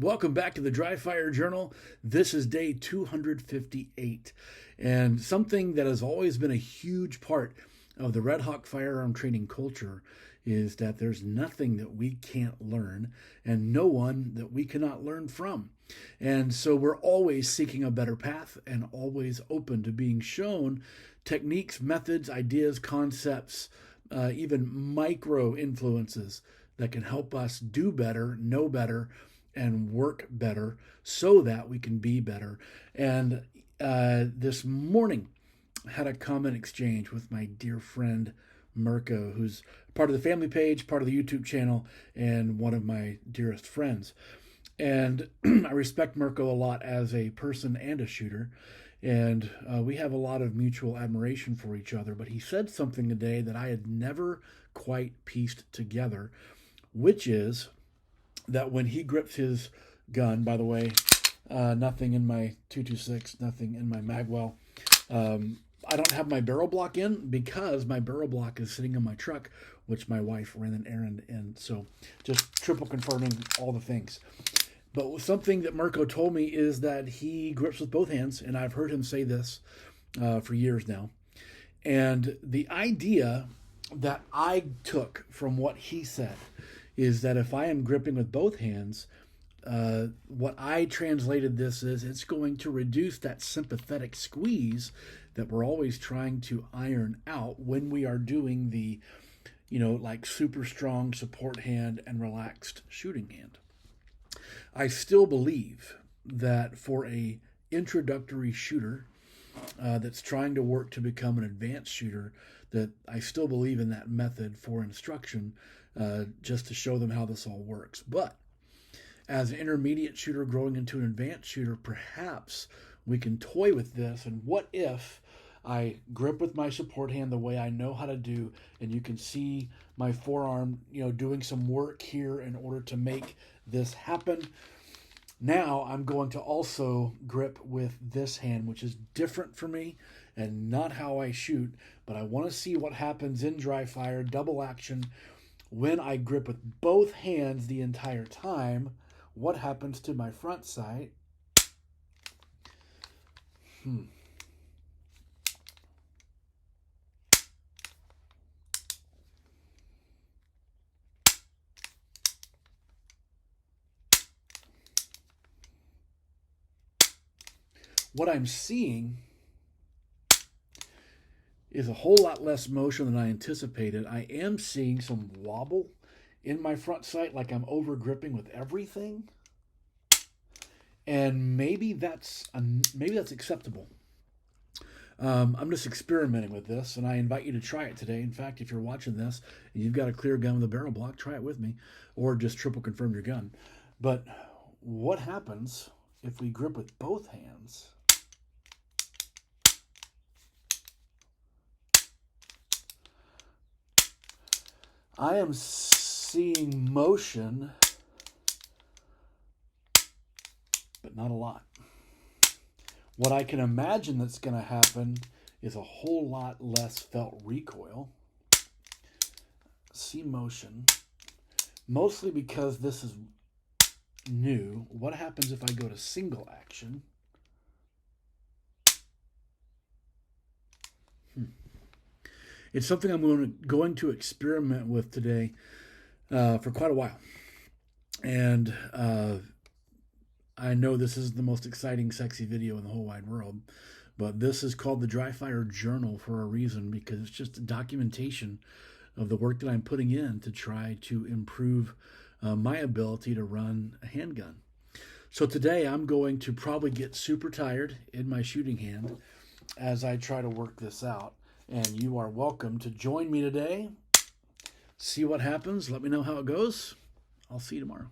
Welcome back to the Dry Fire Journal. This is day 258. And something that has always been a huge part of the Red Hawk firearm training culture is that there's nothing that we can't learn and no one that we cannot learn from. And so we're always seeking a better path and always open to being shown techniques, methods, ideas, concepts, even micro influences that can help us do better, know better, and work better so that we can be better. And this morning, I had a comment exchange with my dear friend Mirko, who's part of the family page, part of the YouTube channel, and one of my dearest friends. And I respect Mirko a lot as a person and a shooter, and we have a lot of mutual admiration for each other. But he said something today that I had never quite pieced together, which is that when he grips his gun, by the way, nothing in my 226, nothing in my magwell. I don't have my barrel block in because my barrel block is sitting in my truck, which my wife ran an errand in. So just triple confirming all the things. But something that Mirko told me is that he grips with both hands, and I've heard him say this for years now. And the idea that I took from what he said is that if I am gripping with both hands, what I translated this is it's going to reduce that sympathetic squeeze that we're always trying to iron out when we are doing the, like super strong support hand and relaxed shooting hand. I still believe that for a introductory shooter that's trying to work to become an advanced shooter, that I still believe in that method for instruction, just to show them how this all works. But as an intermediate shooter growing into an advanced shooter, perhaps we can toy with this. And what if I grip with my support hand the way I know how to do, and you can see my forearm, doing some work here in order to make this happen. Now I'm going to also grip with this hand, which is different for me and not how I shoot, but I want to see what happens in dry fire, double action, when I grip with both hands the entire time. What happens to my front sight? What I'm seeing is a whole lot less motion than I anticipated. I am seeing some wobble in my front sight, like I'm over gripping with everything. And maybe that's acceptable. I'm just experimenting with this, and I invite you to try it today. In fact, if you're watching this and you've got a clear gun with a barrel block, try it with me, or just triple confirm your gun. But what happens if we grip with both hands? I am seeing motion, but not a lot. What I can imagine that's going to happen is a whole lot less felt recoil. See motion, mostly because this is new. What happens if I go to single action? It's something I'm going to experiment with today for quite a while. And I know this is the most exciting, sexy video in the whole wide world, but this is called the Dry Fire Journal for a reason, because it's just a documentation of the work that I'm putting in to try to improve my ability to run a handgun. So today I'm going to probably get super tired in my shooting hand as I try to work this out. And you are welcome to join me today. See what happens. Let me know how it goes. I'll see you tomorrow.